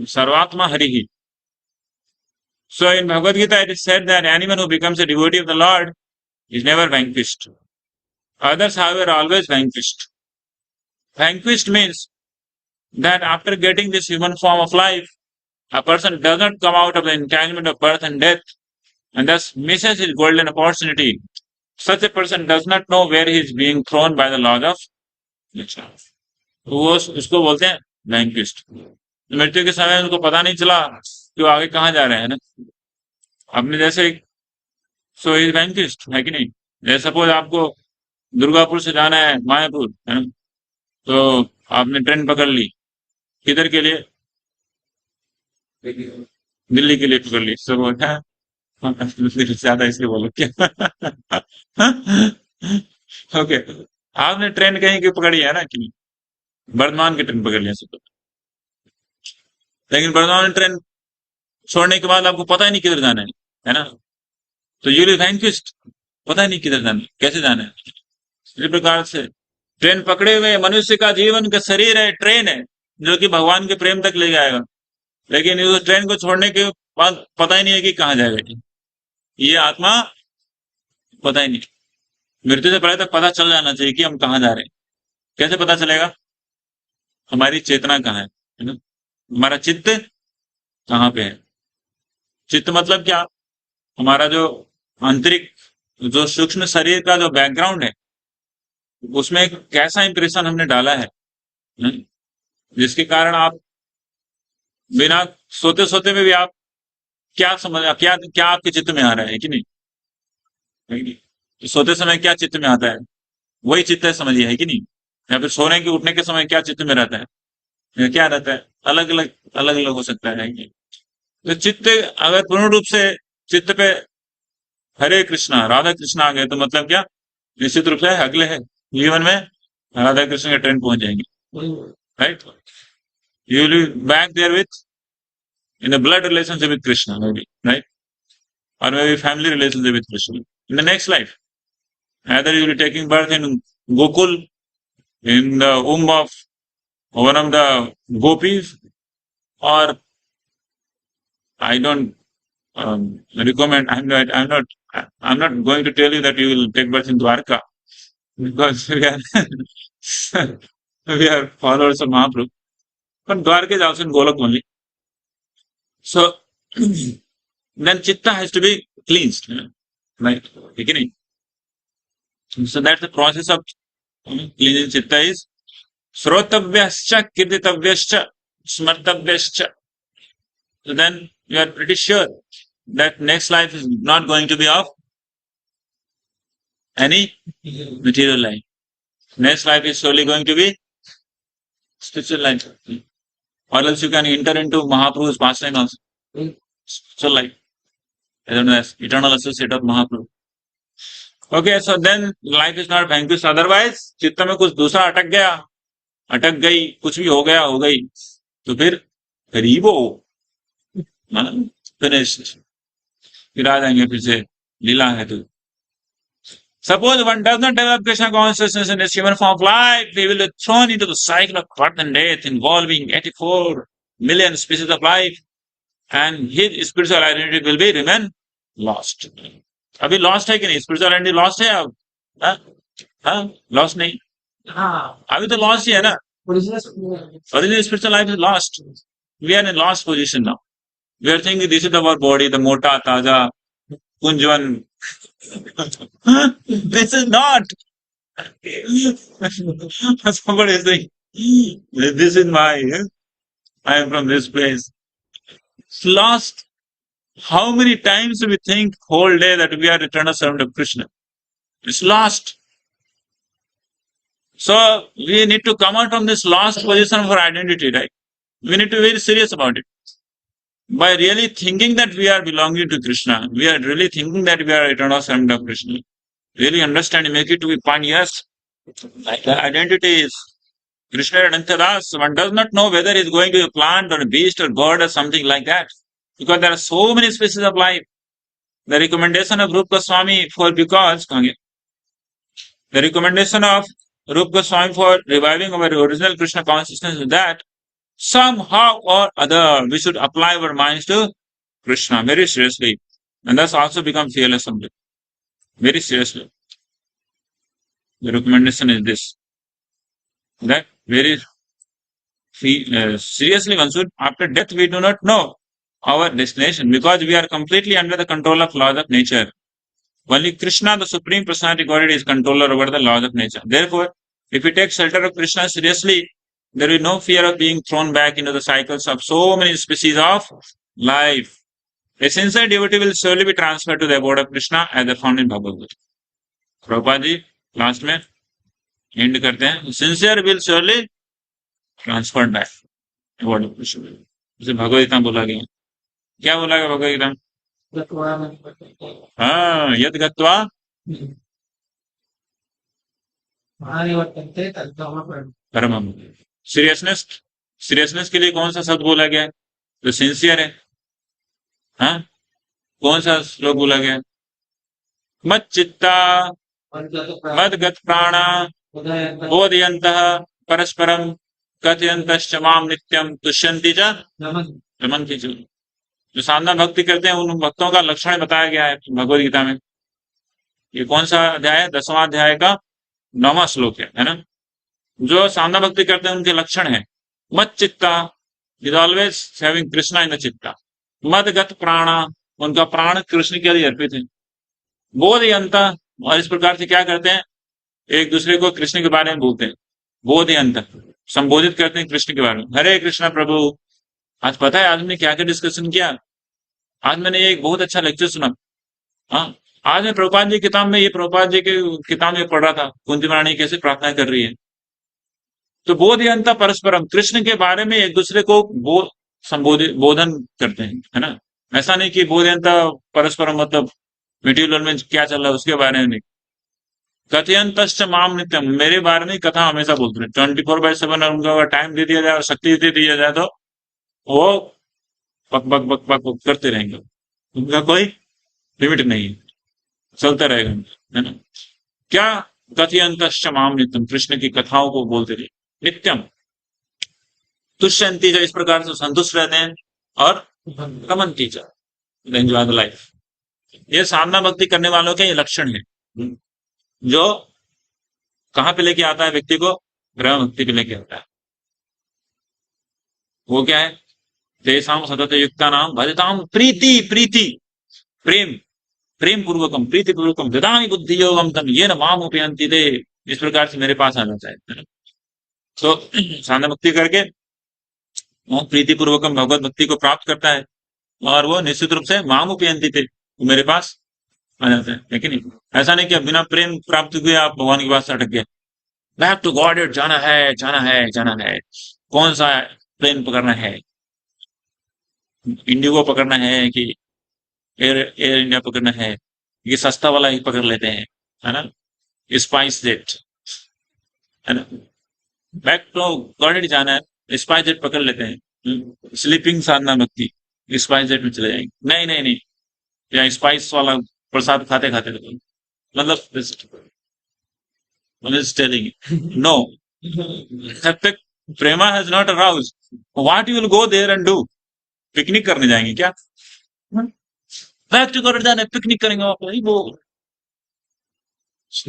सर्वात्मा हरि ही। So in Bhagavad Gita it is said that anyone who becomes a devotee of the Lord is never vanquished. Others, however, are always vanquished. Vanquished means that after getting this human form of life, a person does not come out of the entanglement of birth and death and thus misses his golden opportunity. Such a person does not know where he is being thrown by the laws of nature. वो उसको बोलते हैं vanquished. मृत्यु के समय उनको पता नहीं चला कि वो आगे कहाँ जा रहे हैं ना, अपने जैसे। सो इज vanquished, है कि नहीं? जैसे सपोज आपको दुर्गापुर से जाना है मायापुर, है ना, तो आपने ट्रेन पकड़ ली, किधर के लिए? दिल्ली के लिए पकड़ ली। सब ज्यादा इसलिए बोलो क्या? ओके, आपने ट्रेन कहीं की पकड़ी है ना, कि बर्धमान की ट्रेन पकड़ लिया सब, लेकिन बर्धमान ट्रेन छोड़ने के बाद आपको पता ही नहीं किधर जाना है ना, तो यू विल वैंक्विश्ड, पता ही नहीं किधर जाना है, कैसे जाना है। इसी प्रकार से ट्रेन पकड़े हुए मनुष्य का जीवन का शरीर है, ट्रेन है जो कि भगवान के प्रेम तक ले जाएगा, लेकिन उस ट्रेन को छोड़ने के बाद पता ही नहीं है कि कहाँ जाएगा। ये आत्मा पता ही नहीं। मृत्यु से पहले तक पता चल जाना चाहिए कि हम कहाँ जा रहे हैं। कैसे पता चलेगा? हमारी चेतना कहाँ है ना, हमारा चित्त कहाँ पे है। चित्त मतलब क्या? हमारा जो आंतरिक, जो सूक्ष्म शरीर का जो बैकग्राउंड है, उसमें एक कैसा इंप्रेशन हमने डाला है, जिसके कारण आप बिना सोते सोते में भी आप क्या समझ, क्या आपके चित्त में आ रहा है कि नहीं, है कि नहीं? तो सोते समय क्या चित्त में आता है, वही चित्त है, समझिए, है कि नहीं? या फिर सोने के उठने के समय क्या चित्त में रहता है, या क्या रहता है, अलग अलग हो सकता है कि? तो चित्त अगर पूर्ण रूप से चित्त पे हरे कृष्णा राधा कृष्णा आ गए तो मतलब क्या? निश्चित रूप से अगले है जीवन में राधा कृष्ण के ट्रेन पहुंच जाएंगे, right? You will be back there with in a blood relationship with Krishna, maybe, right? Or maybe family relationship with Krishna in the next life. Either you will be taking birth in Gokul, in the womb of one of the gopis, or I don't recommend. I'm not going to tell you that you will take birth in Dwarka, because we are followers of Mahaprabhu. But Dwarka is also in Golok only. So then chitta has to be cleansed, right? Beginning. So that's the process of cleansing chitta is srotavyascha, kirtitavyascha, smartavyascha. So then you are pretty sure that next life is not going to be of any material life. Next life is solely going to be spiritual life. Or else you can enter into Mahaprabhu's pastime also. So like, I don't know, eternal associate of Mahaprabhu. Okay, so then life is not vanquished. Otherwise, चित्त में कुछ दूसरा अटक गई, कुछ भी हो गई, तो फिर गरीबो फिनिश्ड, फिर आ जाएंगे फिर से लीला है। तो suppose one does not develop Krishna consciousness in this human form of life, he will be thrown into the cycle of birth and death involving 84 million species of life, and his spiritual identity will be remain lost. अभी lost है कि नहीं? Spiritual identity lost है अब? हाँ, lost नहीं, हाँ, अभी तो lost ही है ना। Original spiritual life is lost. We are in lost position now. We are thinking this is our body, the mota, taja, kunjwan. This is not. Somebody is saying This is my, I am from this place. It's lost. How many times we think whole day that we are eternal servant of Krishna? It's lost. So we need to come out from this lost position of our identity, right? We need to be very serious about it. By really thinking that we are belonging to Krishna, we are really thinking that we are eternal servant of Krishna. Really understand, make it to be fun. Yes, the identity is Krishna Anantadas. One does not know whether he is going to a plant or a beast or bird or something like that. Because there are so many species of life. The recommendation of Rupa Goswami the recommendation of Rupa Goswami for reviving our original Krishna consciousness is that somehow or other we should apply our minds to Krishna very seriously. And thus also become fearless someday. Very seriously. The recommendation is this. That very seriously one should, after death we do not know our destination because we are completely under the control of laws of nature. Only Krishna, the Supreme Personality Godhead, is controller over the laws of nature. Therefore, if we take shelter of Krishna seriously, there will be no fear of being thrown back into the cycles of so many species of life. A sincere devotee will surely be transferred to the abode of Krishna as they found in Bhagavad Gita. Prabhupada ji, last में end करते हैं. Sincere will surely transferred back. Abode of Krishna. जैसे भगवद गीता में बोला गया. क्या बोला गया भगवद गीता में? हाँ, यद गत्वा महानिवर्तन्ते तद्धाम परमम. सीरियसनेस के लिए कौन सा शब्द बोला गया है? तो सिंसियर है. हाँ, कौन सा श्लोक बोला गया है? मत चित्ता मदगत प्राणा बोधयन्तः परस्परम कथयन्तश्च माम नित्यम तुष्यन्ति च रमन्ति च. जो साधना भक्ति करते हैं उन भक्तों का लक्षण बताया गया है भगवद गीता में. ये कौन सा अध्याय है? 10वां अध्याय का 9वां श्लोक है ना. जो साधना भक्ति करते हैं उनके लक्षण है मत चित्ता, is always having Krishna in the चित्ता. मदगत प्राणा, उनका प्राण कृष्ण के लिए अर्पित है. बोधयन्ता, और इस प्रकार से क्या करते हैं? एक दूसरे को कृष्ण के बारे में बोलते हैं. बोधयन्ता, संबोधित करते हैं कृष्ण के बारे में. हरे कृष्णा प्रभु. आज पता है आज हमने क्या क्या डिस्कशन किया? आज मैंने एक बहुत अच्छा लेक्चर सुना. हाँ, आज मैं प्रभुपाद जी किताब में, ये प्रभुपाद जी के किताब में पढ़ रहा था, कुंती रानी कैसे प्रार्थना कर रही है. तो बोधयन्ता परस्परम, कृष्ण के बारे में एक दूसरे को संबोधित बोधन करते हैं, है ना. ऐसा नहीं कि बोधयन्ता परस्परम मतलब मटेरियल में क्या चल रहा है उसके बारे में नहीं. कथयन्तश्च माम नित्यम, मेरे बारे में कथा हमेशा बोलते हैं. 24/7 उनका टाइम दे दिया जाए और शक्ति दे दिया जाए तो वो बक बक बक बक बक करते रहेंगे. उनका कोई लिमिट नहीं है, चलता रहेगा, है ना. क्या? कथयन्तश्च माम नित्यम, कृष्ण की कथाओं को बोलते रहे नित्यम. तुष्यन्ति, इस प्रकार से संतुष्ट रहते हैं. और रमन्ति च, एंजॉय द लाइफ. ये साधना भक्ति करने वालों के ये लक्षण है जो कहां पे लेके आता है व्यक्ति को? ब्रह्म भक्ति पे लेके आता है. वो क्या है? तेषां सतत युक्ता नाम भजताम प्रीति, प्रीति प्रेम, प्रेम पूर्वकम प्रीति पूर्वकम ददामि बुद्धि योगम तम येन माम उपयन्ति ते. इस प्रकार से मेरे पास आना चाहिए. तो साधना भक्ति करके वो प्रीति पूर्वकम भगवत भक्ति को प्राप्त करता है और वो निश्चित रूप से माम उपयन्ति ते, मेरे पास आ जाता है. लेकिन ऐसा नहीं कि बिना प्रेम प्राप्त हुए आप भगवान के पास से अटक गए. बैक टू गॉड जाना है, जाना है, जाना है. कौन सा प्लेन पकड़ना है? इंडिगो पकड़ना है कि एयर इंडिया पकड़ना है? ये सस्ता वाला ही पकड़ लेते हैं, है ना. स्पाइस जेट, है ना. बैक टू गॉड जाना है, स्पाइस जेट पकड़ लेते हैं. स्लीपिंग साधना भक्ति, स्पाइस जेट में चले जाएंगे. नहीं नहीं नहीं, या स्पाइस वाला प्रसाद खाते खाते मतलब नो. जब तक prema has not aroused, what you will go there and do? Picnic करने जाएंगे क्या? बैक टू गॉड जाना है, पिकनिक करेंगे वो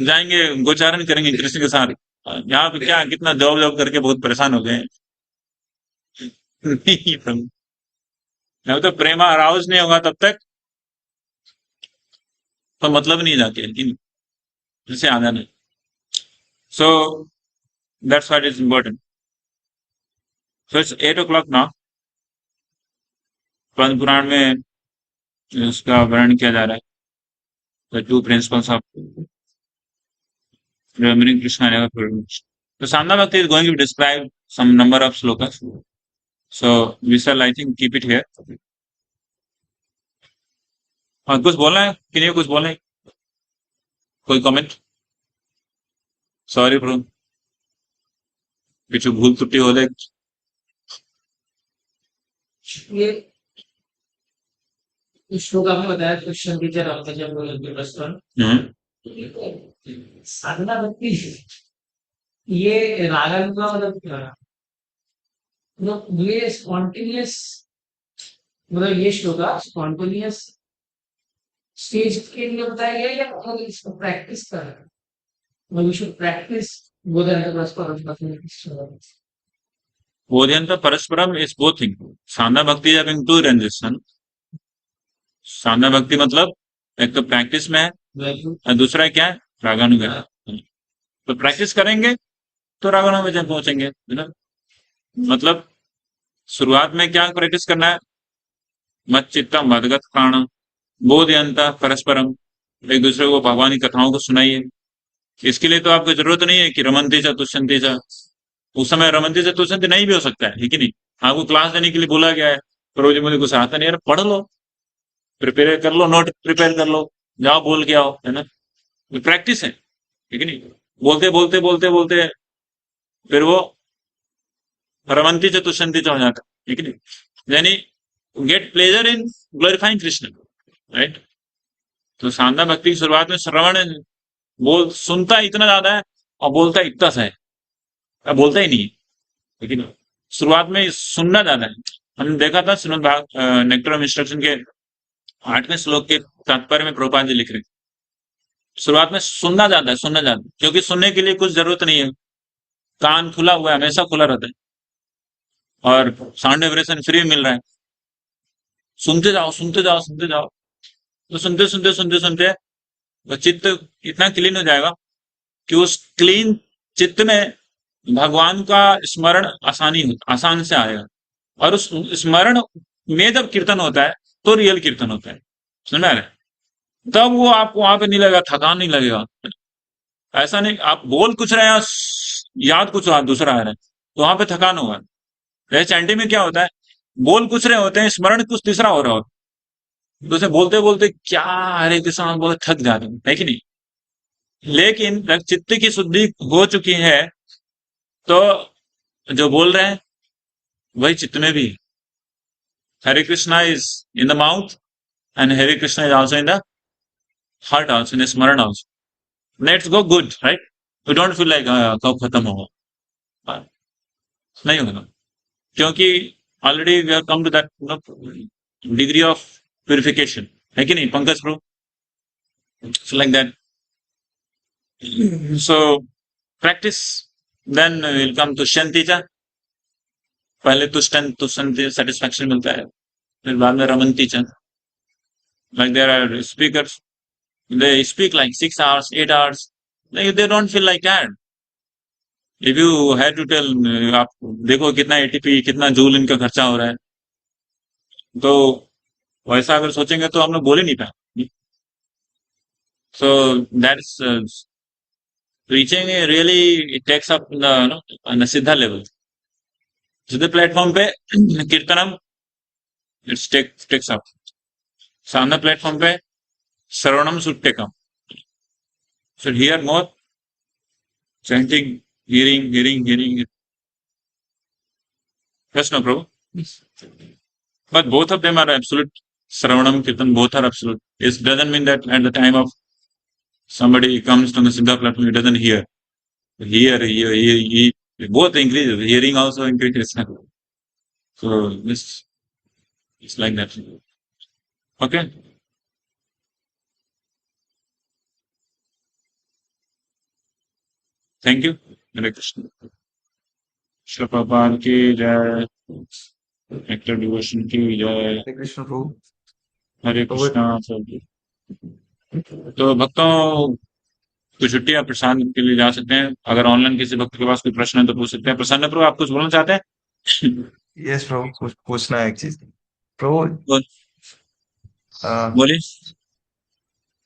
जाएंगे, गोचारण करेंगे कृष्ण के साथ. यहाँ पे क्या कितना जॉब करके बहुत परेशान हो गए. नहीं तो प्रेमा अराउज नहीं होगा तब तक तो मतलब नहीं जाके जैसे आ जाना. So that's what is important. So it's 8 o'clock now. Padma Purana में इसका वर्णन किया जा रहा है. The two principles of remembering Krishna and ever forgetting Krishna. So Sandhya Bhakti is going to describe some number of slokas. So we shall, I think, keep it here. और कुछ बोलना है कि नहीं, कुछ बोलना है, कोई कमेंट? सॉरी ब्रो, कुछ भूल त्रुटि हो जाए. ये इस श्लोक आपने बताया कृष्ण टीचर आपका जब प्रश्न साधना भक्ति ये रागन का मतलब ये स्पॉन्टेनियस मतलब ये श्लोक स्पॉन्टेनियस स्टेज के लिए बताया गया या मतलब इसको प्रैक्टिस कर मतलब वी शुड प्रैक्टिस बोध्यंत परस्परम is both thing. Sadhana bhakti having to ranges. साधना भक्ति मतलब एक तो प्रैक्टिस में है और दूसरा क्या है, रागानुगा. तो प्रैक्टिस करेंगे तो रागानुगा पहुंचेंगे, है ना. मतलब शुरुआत में क्या प्रैक्टिस करना है, मत चित्तम मदगत प्राण बोधयंत परस्परम, एक दूसरे को भगवान की कथाओं को सुनाइए. इसके लिए तो आपको जरूरत नहीं है कि रमनती चा तुष्यंती चा. उस समय रमनती से तुष्यंती नहीं भी हो सकता है कि नहीं. आपको क्लास देने के लिए बोला गया है, पर जी मुझे कुछ आता नहीं, यार पढ़ लो, प्रिपेयर कर लो, नोट प्रिपेयर कर लो, जाओ बोल के आओ, है ना. प्रैक्टिस है कि नहीं. बोलते बोलते बोलते बोलते फिर वो रमनती से तुष्यंती चा हो जाता है कि नहीं. यानी get pleasure in glorifying Krishna, right. तो साधना भक्ति की शुरुआत में श्रवण बोल सुनता इतना ज्यादा है और बोलता इतना सा है, अब बोलता ही नहीं है, लेकिन शुरुआत में सुनना ज्यादा है. हमने देखा था श्रीमद् नेक्टर ऑफ इंस्ट्रक्शन के 8वें श्लोक के तात्पर्य में प्रभुपाद जी लिख रहे शुरुआत में सुनना ज्यादा है, सुनना ज्यादा, क्योंकि सुनने के लिए कुछ जरूरत नहीं है, कान खुला हुआ है, हमेशा खुला रहता है और साउंड वाइब्रेशन फ्री मिल रहा है. सुनते जाओ सुनते जाओ सुनते जाओ, तो सुनते सुनते सुनते सुनते तो चित्त इतना क्लीन हो जाएगा कि उस क्लीन चित्त में भगवान का स्मरण आसान से आएगा. और उस स्मरण में जब कीर्तन होता है तो रियल कीर्तन होता है, समझ में आ रहा है. तब वो आपको वहां पे नहीं लगेगा, थकान नहीं लगेगा. ऐसा नहीं आप बोल कुछ रहे हैं, याद कुछ दूसरा आ रहा है, तो वहां पे थकान होगा. जैसे चैंटी में क्या होता है, बोल कुछ रहे होते हैं, स्मरण कुछ तीसरा हो रहा होता है, तो उसे बोलते बोलते क्या हरे कृष्ण बोले थक जाते हैं, है कि नहीं. लेकिन जब चित्त की शुद्धि हो चुकी है तो जो बोल रहे हैं वही चित्त में भी. Hare Krishna is in the mouth and Hare Krishna is also in the heart, also in smaran also. Let's go good, right. You don't feel like कब खत्म होगा, नहीं होगा, क्योंकि already we have come to that degree of purification, है कि नहीं पंकज प्रो. So like that. So practice, then we'll come to Shanticha. पहले तुष्टन satisfaction मिलता है, फिर बाद में रमनतीचा. Like there are speakers, they speak like 6 hours, 8 hours. They don't feel like that. If you had to tell, आप देखो कितना ATP, कितना जूल इनका खर्चा हो रहा है, तो वैसा अगर सोचेंगे तो हम लोग बोल ही नहीं पाए. So that's reaching really it takes up on the Siddha level. Siddha platform पे कीर्तनम it takes up. Sadhana platform पे श्रवणम should take up. Should hear more, chanting, hearing. Yes, no, Prabhu. But both of them are absolute. Shravanam, Kirtan, both are absolute. It doesn't mean that at the time of somebody comes to the Siddha platform, he doesn't hear. He both increases. Hearing also increases. So this it's like that. Okay. Thank you. Hare Krishna. Shri Prabhupada की जय. एक्टर डिवोशन की जय. हरे कृष्ण प्रभु. हरे कृष्णा. तो भक्तों कुछ छुट्टी आप प्रसाद के लिए जा सकते हैं. अगर ऑनलाइन किसी भक्त के पास कोई प्रश्न है तो पूछ सकते हैं. प्रसन्न प्रभु आप कुछ बोलना चाहते हैं? यस प्रभु, कुछ पूछना है एक चीज प्रभु। बोल- अ, बोलिए।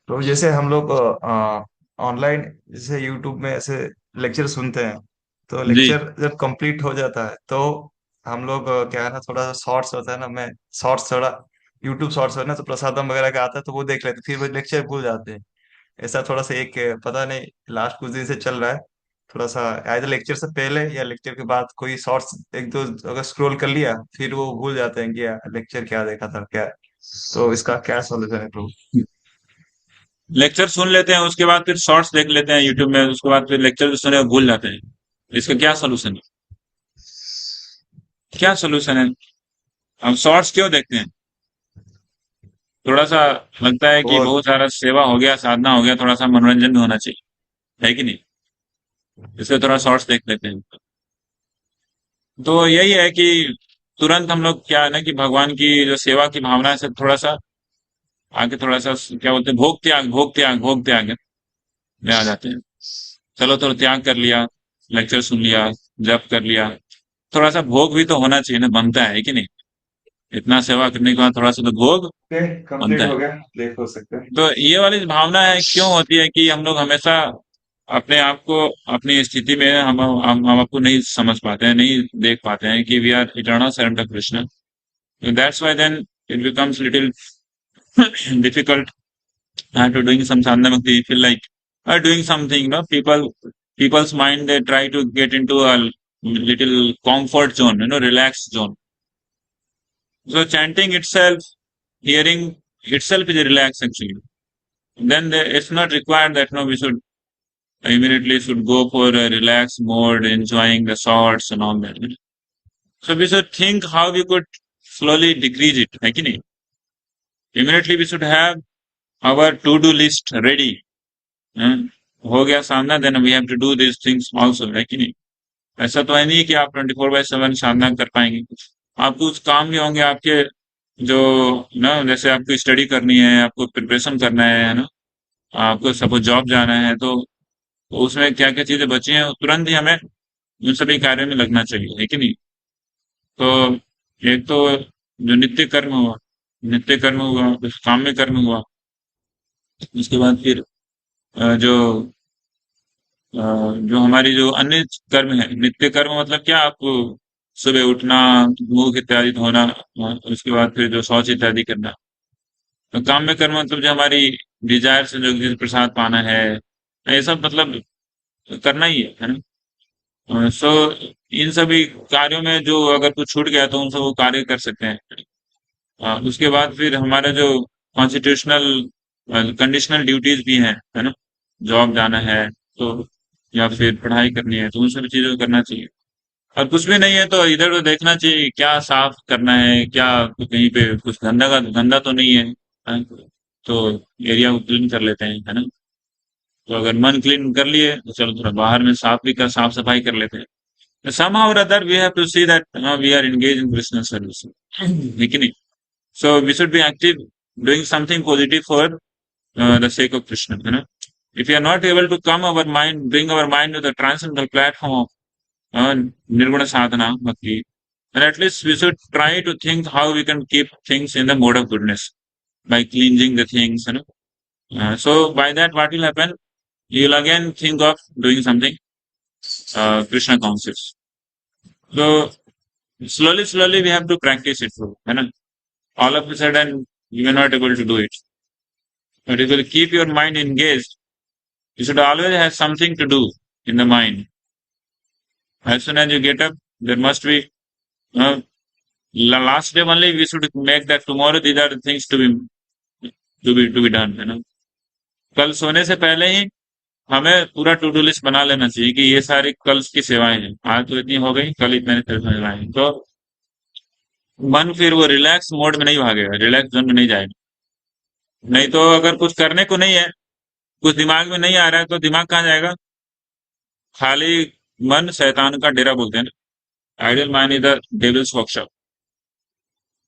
प्रभु जैसे हम लोग ऑनलाइन जैसे यूट्यूब में ऐसे लेक्चर सुनते हैं, तो जी लेक्चर जब कंप्लीट हो जाता है तो हम लोग क्या है ना, थोड़ा सा शॉर्ट्स होता है ना, मैं शॉर्ट्स थोड़ा यूट्यूब शॉर्ट्स है ना, तो प्रसादम वगैरह का आता है तो वो देख लेते, फिर वो लेक्चर भूल जाते हैं। ऐसा थोड़ा सा एक पता नहीं लास्ट कुछ दिन से चल रहा है। थोड़ा सा आइदर लेक्चर से पहले या लेक्चर के बाद कोई शॉर्ट्स एक दो अगर स्क्रॉल कर लिया, फिर वो भूल जाते हैं कि लेक्चर क्या देखा था क्या। तो इसका क्या सॉल्यूशन है प्रभु? लेक्चर सुन लेते हैं, उसके बाद फिर शॉर्ट्स देख लेते हैं यूट्यूब में, उसके बाद फिर लेक्चर जो सुने वो भूल जाते हैं। इसका क्या सोल्यूशन है? क्या सोल्यूशन है? हम शॉर्ट्स क्यों देखते हैं? थोड़ा सा लगता है कि बहुत बहुत सारा सेवा हो गया, साधना हो गया, थोड़ा सा मनोरंजन भी होना चाहिए, है कि नहीं? इसलिए थोड़ा शॉर्ट्स देख लेते हैं। तो यही है कि तुरंत हम लोग क्या है ना कि भगवान की जो सेवा की भावना से थोड़ा सा आगे, थोड़ा सा क्या बोलते हैं, भोग त्याग, भोग त्याग, भोग त्याग में आ जाते हैं। चलो थोड़ा त्याग कर लिया, लेक्चर सुन लिया, जप कर लिया, थोड़ा सा भोग भी तो होना चाहिए ना, बनता है कि नहीं? इतना सेवा करने के बाद थोड़ा सा तो भोग कंप्लीट बनता है। हो गया, देख हो सकता है। तो ये वाली भावना है क्यों होती है कि हम लोग हमेशा अपने आप को, अपनी स्थिति में हम आपको नहीं समझ पाते हैं, नहीं देख पाते हैं कि we are eternal servant of Krishna. That's why then it becomes little difficult to doing some sadhana bhakti. Feel like doing something, no? People's mind, they try to get into a little comfort zone, relaxed zone. So chanting itself, hearing itself is a relax actually. Then it's not required that no we should immediately should go for a relaxed mode, enjoying the shots and all that. So we should think how we could slowly decrease it. Like, immediately we should have our to-do list ready. हो गया sadhana, then we have to do this things also, है कि नहीं? ऐसा तो है नहीं कि आप 24/7 साधना कर पाएंगे। आपको कुछ काम भी होंगे आपके, जो ना जैसे आपको स्टडी करनी है, आपको प्रिपरेशन करना है ना, आपको सपोज जॉब जाना है, तो उसमें क्या क्या चीजें बची हैं तुरंत ही हमें उन सभी कार्यों में लगना चाहिए, है कि नहीं? तो एक तो जो नित्य कर्म हुआ, नित्य कर्म हुआ, उस काम में कर्म हुआ, उसके बाद फिर जो जो हमारी जो अन्य कर्म है, नित्य कर्म मतलब क्या, आपको सुबह उठना, मुख इत्यादि धोना, उसके बाद फिर जो शौच इत्यादि करना। तो काम में कर्म मतलब जो हमारी डिजायर से जो जिस प्रसाद पाना है, ये सब मतलब करना ही है ना? सो इन सभी कार्यों में जो अगर कुछ छूट गया तो उन सब वो कार्य कर सकते हैं। उसके बाद फिर हमारा जो कॉन्स्टिट्यूशनल कंडीशनल ड्यूटीज भी हैं, है ना? जॉब जाना है तो, या फिर पढ़ाई करनी है, तो उन सभी चीजों को करना चाहिए। और कुछ भी नहीं है तो इधर उधर देखना चाहिए, क्या साफ करना है, क्या कहीं पे कुछ गंदा तो नहीं है, हैं? तो एरिया को क्लीन कर लेते हैं, है ना? तो अगर मन क्लीन कर लिए तो चलो थोड़ा बाहर में साफ सफाई कर लेते हैं। somehow or other we have to see that we are engaged in Krishna service, है कि नहीं? So we should be active, doing something positive for the sake of Krishna, है ना? If we are not able to bring our mind to the transcendental platform of nirguna sadhana bhakti, then at least we should try to think how we can keep things in the mode of goodness by cleansing the things, you know. So by that, what will happen? You will again think of doing something Krishna conscious. So slowly we have to practice it, है ना? All of a sudden you are not able to do it. But if you keep your mind engaged, you should always have something to do in the mind. As soon as you get up, there must be uh, last day only we should make that tomorrow these are the things to be done, है ना? कल सोने से पहले ही हमें पूरा टू डू लिस्ट बना लेना चाहिए कि ये सारी कल की सेवाएं हैं, आज तो इतनी हो गई, कल इतने सेवाएं हैं। तो मन फिर वो रिलैक्स मोड में नहीं भागेगा, रिलैक्स जोन में नहीं जाएगा। नहीं तो अगर कुछ करने को नहीं है, कुछ दिमाग में नहीं आ रहा है, तो दिमाग कहाँ जाएगा? खाली मन शैतान का डेरा बोलते हैं ना, ideal mind is the devils workshop.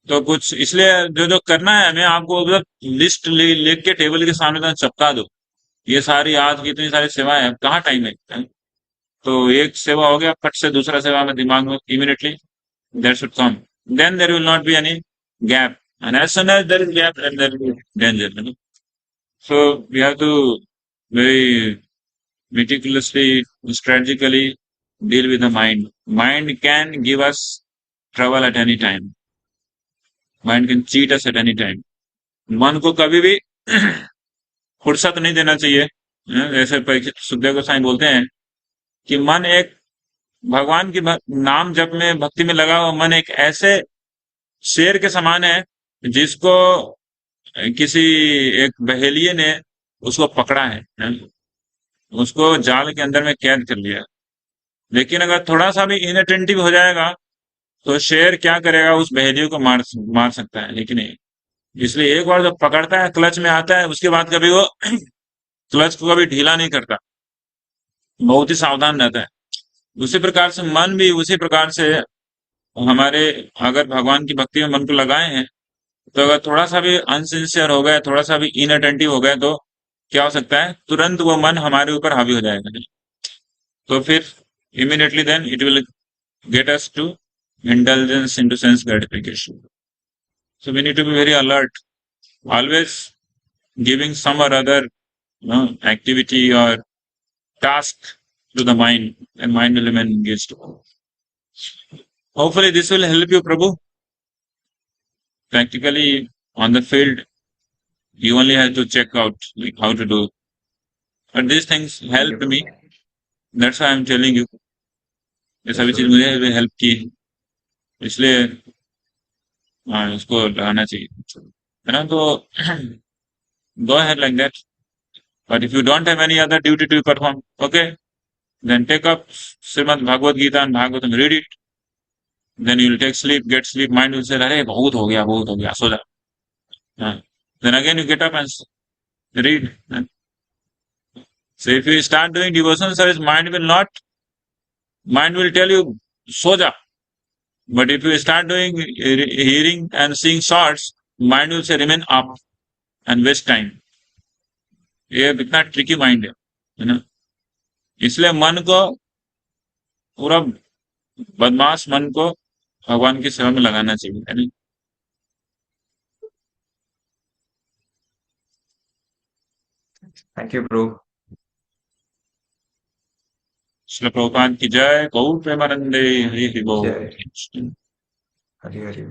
तो कुछ इसलिए जो जो करना है हमें, आपको मतलब लिस्ट लिख के टेबल के सामने तो चपका दो, ये सारी आज की इतनी सारी सेवाएं हैं, कहाँ टाइम है? तो एक सेवा हो गया, फट से दूसरा सेवा में दिमाग में immediately that should come. Then there will not be any gap. And as soon as there is gap, then there will be danger. You know? So we have to very meticulously, strategically deal with the mind. Mind can give us trouble at any time. Mind can cheat us at any time. मन को कभी भी फुर्सत नहीं देना चाहिए। जैसे परीक्षित सुखदेव गोस्वामी बोलते हैं कि मन एक भगवान की नाम जप में भक्ति में लगा हुआ मन एक ऐसे शेर के समान है जिसको किसी एक बहेलिये ने उसको पकड़ा है? उसको जाल के अंदर में कैद कर लिया। लेकिन अगर थोड़ा सा भी इनअटेंटिव हो जाएगा तो शेर क्या करेगा, उस बहेलिये को मार सकता है, लेकिन नहीं। इसलिए एक बार जब पकड़ता है, क्लच में आता है, उसके बाद कभी वो क्लच को कभी ढीला नहीं करता, बहुत ही सावधान रहता है। उसी प्रकार से मन भी उसी प्रकार से हमारे अगर भगवान की भक्ति में मन को लगाए हैं तो अगर थोड़ा सा भी अनसिंसियर हो गए, थोड़ा सा भी इनअटेंटिव हो गए तो क्या हो सकता है, तुरंत वो मन हमारे ऊपर हावी हो जाएगा। तो फिर immediately then it will get us to indulgence into sense gratification. So we need to be very alert, always giving some or other activity or task to the mind, and mind will remain engaged. Hopefully this will help you, Prabhu. Practically on the field, you only have to check out like how to do. But these things helped me. That's why I'm telling you. ये सभी चीज मुझे हेल्प की, इसलिए इसको लगाना चाहिए, है ना? तो go ahead like that. But if you don't have any other duty to perform, okay, then take up Srimad Bhagavad Gita and Bhagavatam, read it. Then you will take sleep, get sleep. Mind will say, "अरे बहुत हो गया, सो जा." Then again you get up and read. So if you start doing devotional service, mind will tell you, "सो जा." But if you start doing hearing and seeing shorts, mind will say, "remain up and waste time." ये इतना ट्रिकी माइंड है ना? इसलिए मन को पूरा बदमाश मन को भगवान की सेवा में लगाना चाहिए, है नहीं? Thank you bro. Srila Prabhupada की जय। गौर प्रेमानंदे हरि हरि बोल। जय। हरि हरि।